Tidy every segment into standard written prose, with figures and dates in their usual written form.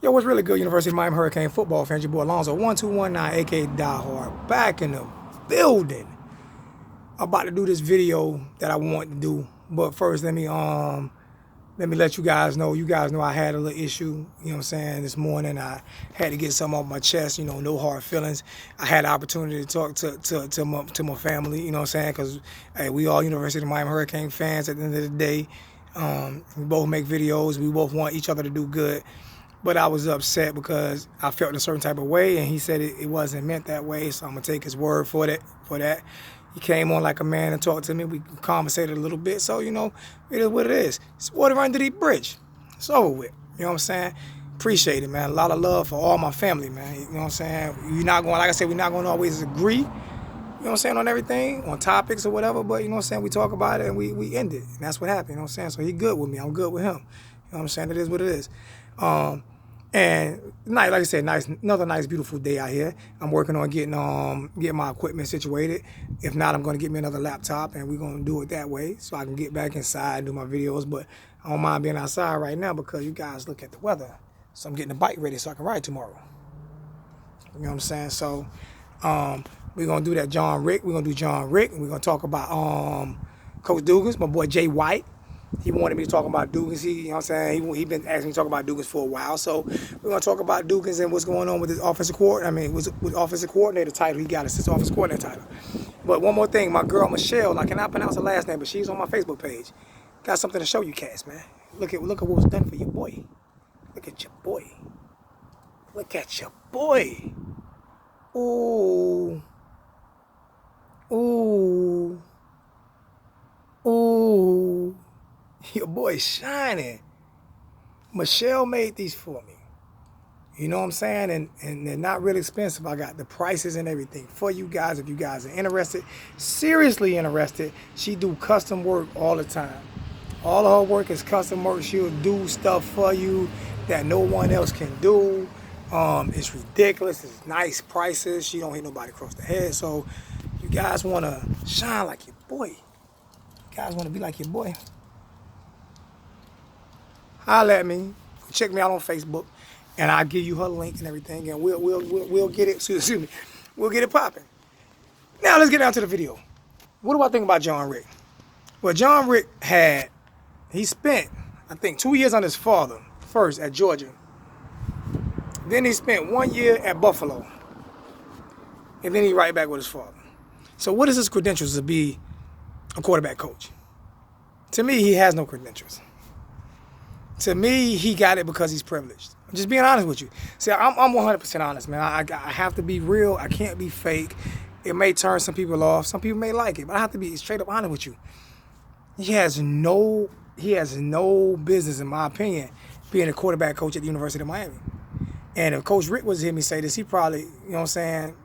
Yo, what's really good, University of Miami Hurricane football fans? Your boy Alonzo 1219, aka Die Hard, back in the building. I'm about to do this video that I want to do, but first let me let you guys know. You guys know I had a little issue. You know what I'm saying? This morning I had to get something off my chest. You know, no hard feelings. I had the opportunity to talk to my family. You know what I'm saying? Because hey, we all University of Miami Hurricane fans. At the end of the day, we both make videos. We both want each other to do good. But I was upset because I felt a certain type of way, and he said it wasn't meant that way. So I'm gonna take his word for that. He came on like a man and talked to me. We conversated a little bit. So you know, it is what it is. It's water under the bridge. It's over with. You know what I'm saying? Appreciate it, man. A lot of love for all my family, man. You know what I'm saying? You're not going, like I said, we're not going to always agree. You know what I'm saying, on everything, on topics or whatever, but you know what I'm saying, we talk about it and we end it. And that's what happened, you know what I'm saying? So he good with me, I'm good with him. You know what I'm saying? It is what it is. And nice, like I said, another nice, beautiful day out here. I'm working on getting my equipment situated. If not, I'm gonna get me another laptop and we're gonna do it that way so I can get back inside and do my videos. But I don't mind being outside right now because you guys look at the weather. So I'm getting the bike ready so I can ride tomorrow. You know what I'm saying? So we're gonna do that Jhon Richt. We're gonna do Jhon Richt, and we're gonna talk about Coach Dugans, my boy Jay White. He wanted me to talk about Dugans. You know what I'm saying? He been asking me to talk about Dugans for a while. So we're going to talk about Dugans and what's going on with his offensive coordinator. With offensive coordinator title. He got assistant offensive coordinator title. But one more thing, my girl Michelle, I cannot pronounce her last name, but she's on my Facebook page. Got something to show you cats, man. Look at what was done for your boy. Look at your boy. Look at your boy. Ooh. Ooh. Ooh. Your boy's shining. Michelle made these for me. You know what I'm saying? And they're not really expensive. I got the prices and everything for you guys. If you guys are interested, seriously interested, she do custom work all the time. All of her work is custom work. She'll do stuff for you that no one else can do. It's ridiculous. It's nice prices. She don't hit nobody across the head. So you guys want to shine like your boy. You guys want to be like your boy. Holler at me, check me out on Facebook, and I'll give you her link and everything, and we'll get it. Excuse me, we'll get it popping. Now let's get down to the video. What do I think about Jhon Richt? Well, Jhon Richt he spent, I think, 2 years on his father first at Georgia. Then he spent 1 year at Buffalo, and then he right back with his father. So what is his credentials to be a quarterback coach? To me, he has no credentials. To me, he got it because he's privileged. I'm just being honest with you. See, I'm 100% honest, man. I have to be real. I can't be fake. It may turn some people off. Some people may like it, but I have to be straight up honest with you. He has no business, in my opinion, being a quarterback coach at the University of Miami. And if Coach Richt was to hear me say this, he probably, you know what I'm saying,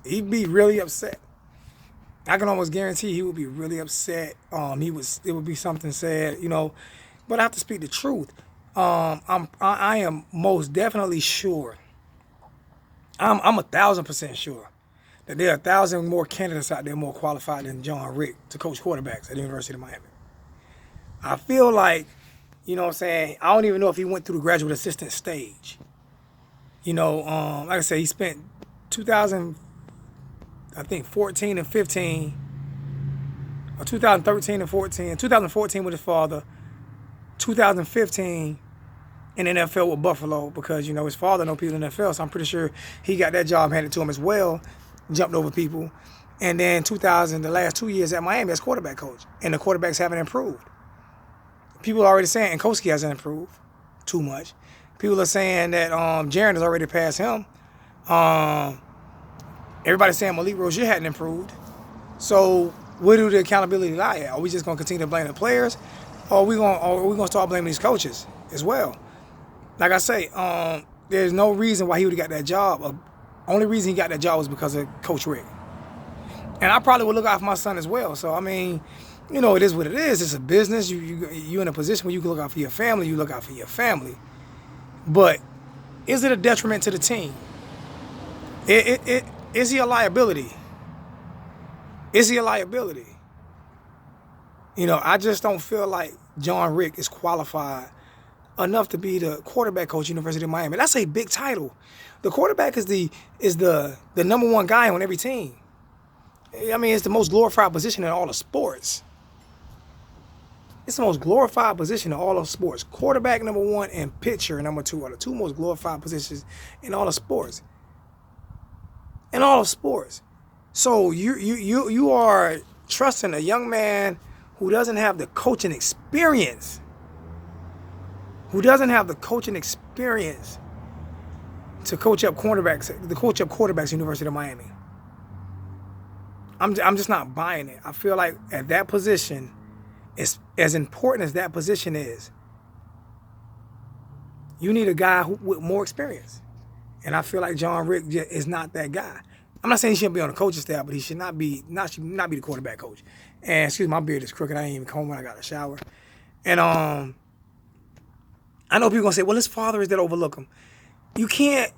he'd be really upset. I can almost guarantee he would be really upset. It would be something said, you know. But I have to speak the truth. I am most definitely sure. I'm 1,000% sure that there are 1,000 more candidates out there more qualified than Jhon Richt to coach quarterbacks at the University of Miami. I feel like, you know what I'm saying, I don't even know if he went through the graduate assistant stage. You know, like I said, he spent 2014 and 15, or 2013 and 14, 2014 with his father, 2015 in the NFL with Buffalo because, you know, his father know people in the NFL, so I'm pretty sure he got that job handed to him as well, jumped over people. And then the last 2 years at Miami as quarterback coach, and the quarterbacks haven't improved. People are already saying Nkowski hasn't improved too much. People are saying that Jhon has already passed him. Everybody's saying Malik Rozier hadn't improved. So where do the accountability lie at? Are we just going to continue to blame the players? Or are we gonna start blaming these coaches as well? Like I say, there's no reason why he would have got that job. Only reason he got that job was because of Coach Richt. And I probably would look out for my son as well. So I mean, you know, it is what it is. It's a business. You in a position where you can look out for your family. You look out for your family. But is it a detriment to the team? Is he a liability? Is he a liability? You know, I just don't feel like Jhon Richt is qualified enough to be the quarterback coach, University of Miami. That's a big title. The quarterback is the number one guy on every team. I mean, it's the most glorified position in all of sports. It's the most glorified position in all of sports. Quarterback number one and pitcher number two are the two most glorified positions in all of sports. In all of sports. So you are trusting a young man who doesn't have the coaching experience. To coach up quarterbacks, University of Miami. I'm just not buying it. I feel like at that position, it's as important as that position is. You need a guy with more experience, and I feel like Jhon Richt is not that guy. I'm not saying he shouldn't be on the coaching staff, but he should not be the quarterback coach. And excuse me, my beard is crooked. I ain't even combed when I got a shower. And I know people gonna say, well, his father is that overlook him. You can't.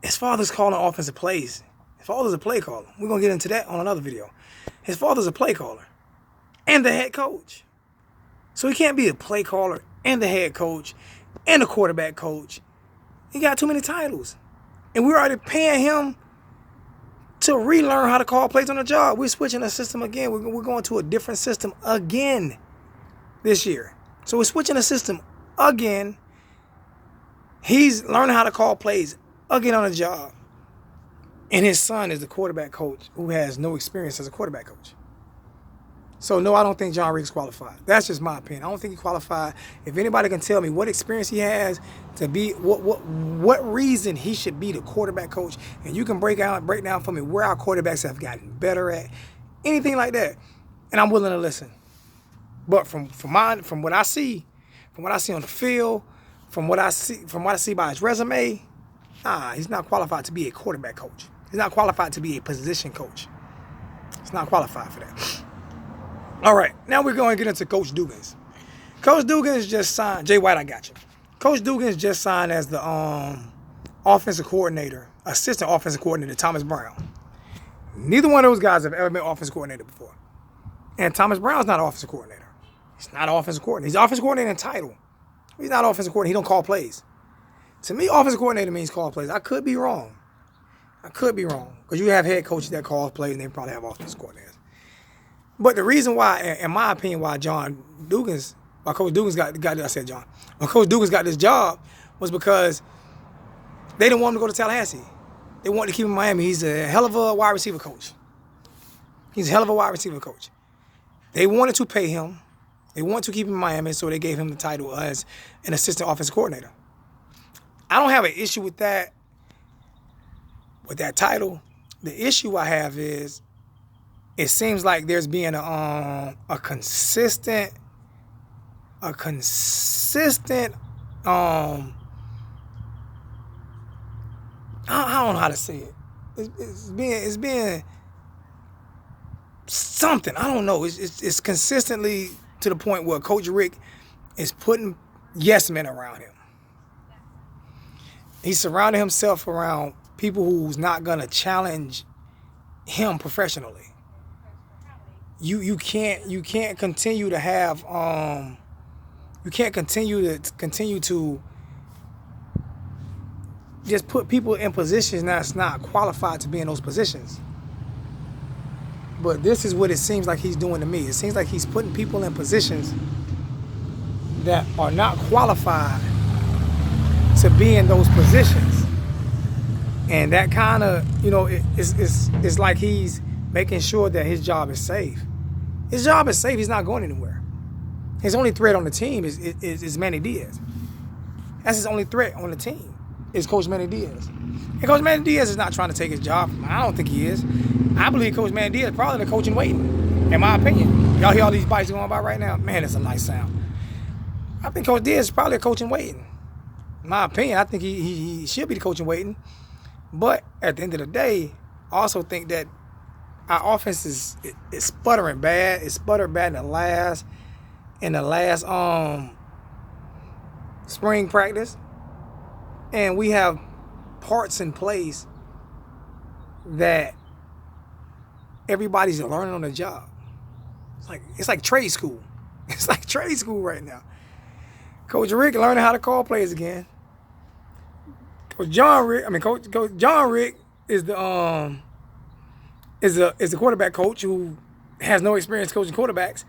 His father's calling offensive plays. His father's a play caller. We're gonna get into that on another video. His father's a play caller and the head coach. So he can't be a play caller and the head coach and the quarterback coach. He got too many titles. And we're already paying him to relearn how to call plays on the job. We're switching the system again. We're going to a different system again this year. So we're switching the system again. He's learning how to call plays again on the job. And his son is the quarterback coach who has no experience as a quarterback coach. So, no, I don't think Jhon Richt's qualified. That's just my opinion. I don't think he's qualified. If anybody can tell me what experience he has to be, what reason he should be the quarterback coach, and you can break down for me where our quarterbacks have gotten better at, anything like that, and I'm willing to listen. But from what I see on the field, from what I see by his resume, he's not qualified to be a quarterback coach. He's not qualified to be a position coach. He's not qualified for that. All right, now we're going to get into Coach Dugans. Coach Dugans just signed. Jay White, I got you. Coach Dugans just signed as the offensive coordinator, assistant offensive coordinator, Thomas Brown. Neither one of those guys have ever been offensive coordinator before. And Thomas Brown's not an offensive coordinator. He's not an offensive coordinator. He's an offensive coordinator in title. He's not an offensive coordinator. He don't call plays. To me, offensive coordinator means call plays. I could be wrong. Because you have head coaches that call plays and they probably have offensive coordinators. But the reason why, in my opinion, why Coach Dugans got this job was because they didn't want him to go to Tallahassee. They wanted to keep him in Miami. He's a hell of a wide receiver coach. They wanted to pay him. They wanted to keep him in Miami, so they gave him the title as an assistant offensive coordinator. I don't have an issue with that title. The issue I have is it seems like there's being a consistent I don't know how to say it. It's being something. I don't know. It's consistently to the point where Coach Richt is putting yes men around him. He's surrounding himself around people who's not gonna challenge him professionally. You can't continue to have you can't continue to just put people in positions that's not qualified to be in those positions. But this is what it seems like he's doing to me. It seems like he's putting people in positions that are not qualified to be in those positions. And that kind of, it's like he's making sure that his job is safe. His job is safe. He's not going anywhere. His only threat on the team is Manny Diaz. That's his only threat on the team is Coach Manny Diaz. And Coach Manny Diaz is not trying to take his job. I don't think he is. I believe Coach Manny Diaz is probably the coach in waiting, in my opinion. Y'all hear all these bikes going by right now? Man, it's a nice sound. I think Coach Diaz is probably a coach in waiting. In my opinion, I think he should be the coach in waiting. But at the end of the day, I also think that our offense is sputtering bad. It sputtered bad in the last spring practice. And we have parts in place that everybody's learning on the job. It's like trade school. It's like trade school right now. Coach Richt learning how to call plays again. Coach Jhon Richt is the quarterback coach who has no experience coaching quarterbacks.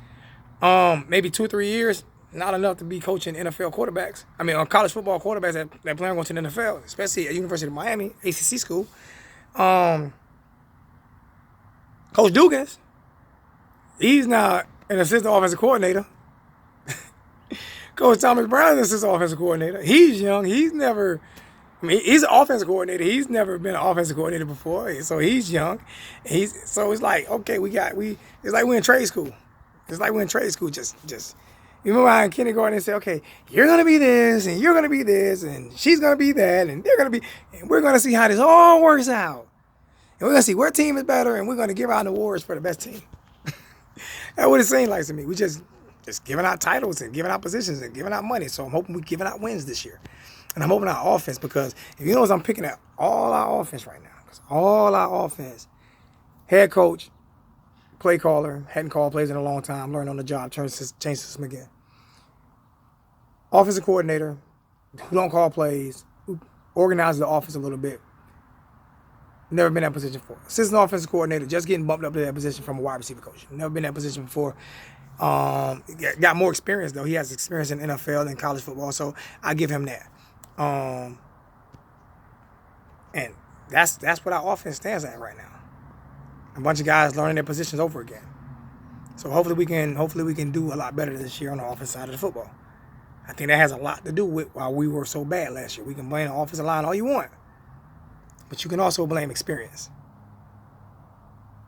Maybe 2 or 3 years, not enough to be coaching NFL quarterbacks. I mean, college football quarterbacks that plan on going to the NFL, especially at University of Miami, ACC school. Coach Dugans, he's now an assistant offensive coordinator. Coach Thomas Brown is an assistant offensive coordinator. He's young. He's an offensive coordinator. He's never been an offensive coordinator before, so he's young. So it's like, okay, it's like we're in trade school. It's like we're in trade school. Just you remember how in kindergarten they say, okay, you're gonna be this, and you're gonna be this, and she's gonna be that, and we're gonna see how this all works out. And we're gonna see where team is better, and we're gonna give out awards for the best team. That's what it seems like to me. We just giving out titles and giving out positions and giving out money. So I'm hoping we're giving out wins this year. And I'm hoping our offense, because if you notice, I'm picking at all our offense right now. Because all our offense, head coach, play caller, hadn't called plays in a long time, learned on the job, change system again. Offensive coordinator, who don't call plays, who organizes the offense a little bit. Never been in that position before. Assistant offensive coordinator, just getting bumped up to that position from a wide receiver coach. Never been in that position before. Got more experience, though. He has experience in NFL and college football, so I give him that. And that's what our offense stands at right now. A bunch of guys learning their positions over again. So hopefully we can do a lot better this year on the offensive side of the football. I think that has a lot to do with why we were so bad last year. We can blame the offensive line all you want, but you can also blame experience.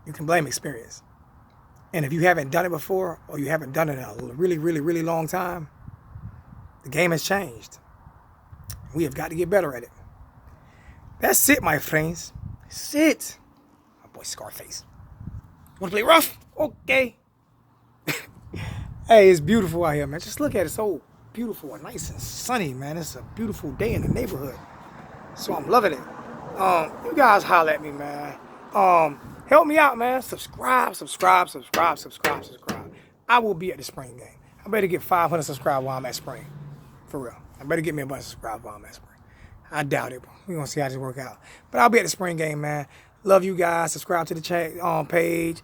You can blame experience. And if you haven't done it before, or you haven't done it in a really, really, really long time, the game has changed. We have got to get better at it. That's it, my friends. That's it. My boy Scarface. Want to play rough? Okay. Hey, it's beautiful out here, man. Just look at it. It's so beautiful and nice and sunny, man. It's a beautiful day in the neighborhood. So I'm loving it. You guys holler at me, man. Help me out, man. Subscribe. I will be at the spring game. I better get 500 subscribers while I'm at spring. For real. I better get me a bunch of subscribers while I'm at spring. I doubt it. We're going to see how this work out. But I'll be at the spring game, man. Love you guys. Subscribe to the page.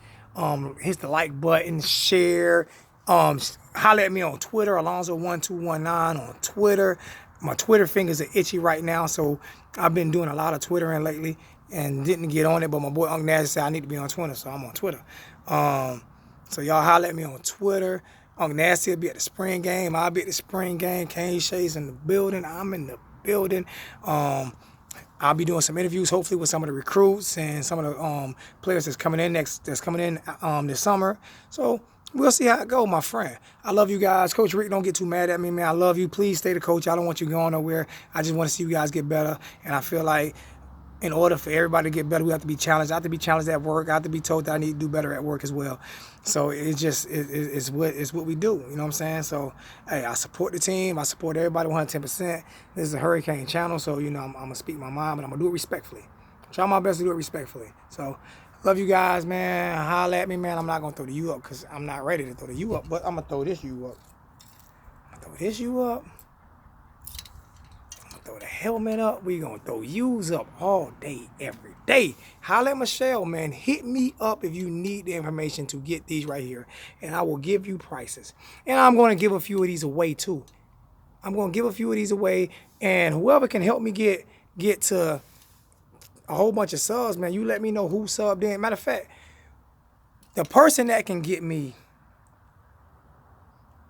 Hit the like button. Share. Holler at me on Twitter. Alonzo1219 on Twitter. My Twitter fingers are itchy right now, so I've been doing a lot of Twittering lately and didn't get on it, but my boy Unc Nasty said I need to be on Twitter, so I'm on Twitter. So y'all holler at me on Twitter. Unc Nasty will be at the spring game. I'll be at the spring game. Kane Shay's in the building. I'm in the building. I'll be doing some interviews, hopefully, with some of the recruits and some of the players that's coming in this summer. So we'll see how it goes, my friend. I love you guys. Coach Rick, don't get too mad at me, man. I love you. Please stay the coach. I don't want you going nowhere. I just want to see you guys get better. And I feel like in order for everybody to get better, we have to be challenged. I have to be challenged at work. I have to be told that I need to do better at work as well. So it's what we do. You know what I'm saying? So, hey, I support the team. I support everybody 110%. This is a Hurricane channel, so, you know, I'm going to speak my mind, but I'm going to do it respectfully. Try my best to do it respectfully. So, love you guys, man. Holler at me, man. I'm not going to throw the U up because I'm not ready to throw the U up, but I'm going to throw this U up. I'm going to throw this U up. I'm going to throw the helmet up. We going to throw U's up all day, every day. Holler at Michelle, man. Hit me up if you need the information to get these right here, and I will give you prices. And I'm going to give a few of these away, too. I'm going to give a few of these away, and whoever can help me get to a whole bunch of subs, man, you let me know who subbed in. Matter of fact, the person that can get me,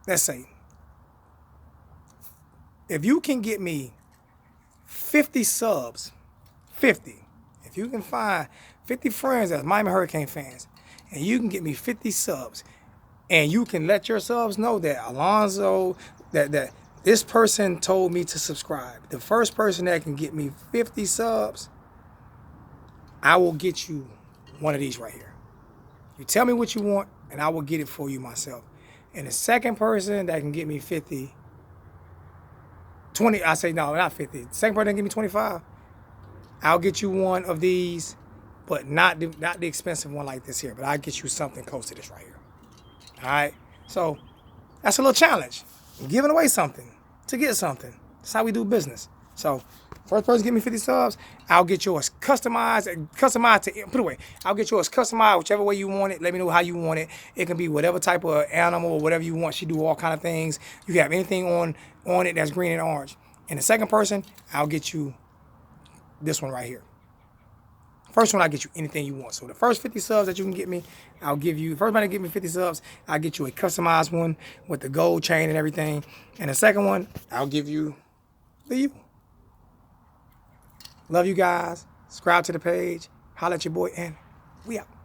let's say, if you can get me 50 subs, 50, if you can find 50 friends that's Miami Hurricane fans, and you can get me 50 subs, and you can let your subs know that Alonzo, that this person told me to subscribe. The first person that can get me 50 subs, I will get you one of these right here. You tell me what you want, and I will get it for you myself. And the second person that can get me 50, 20, I say no, not 50. The second person that can give me 25, I'll get you one of these, but not the expensive one like this here, but I'll get you something close to this right here. All right? So that's a little challenge. I'm giving away something. to get something. That's how we do business. So, first person give me 50 subs, I'll get yours customized to, put away. I'll get yours customized whichever way you want it. Let me know how you want it. It can be whatever type of animal or whatever you want. She do all kind of things. You can have anything on it that's green and orange. And the second person, I'll get you this one right here. First one, I'll get you anything you want. So the first 50 subs that you can get me, I'll give you, first man to give me 50 subs, I'll get you a customized one with the gold chain and everything. And the second one, I'll give you the Love you guys. Subscribe to the page. Holla at your boy, and we out.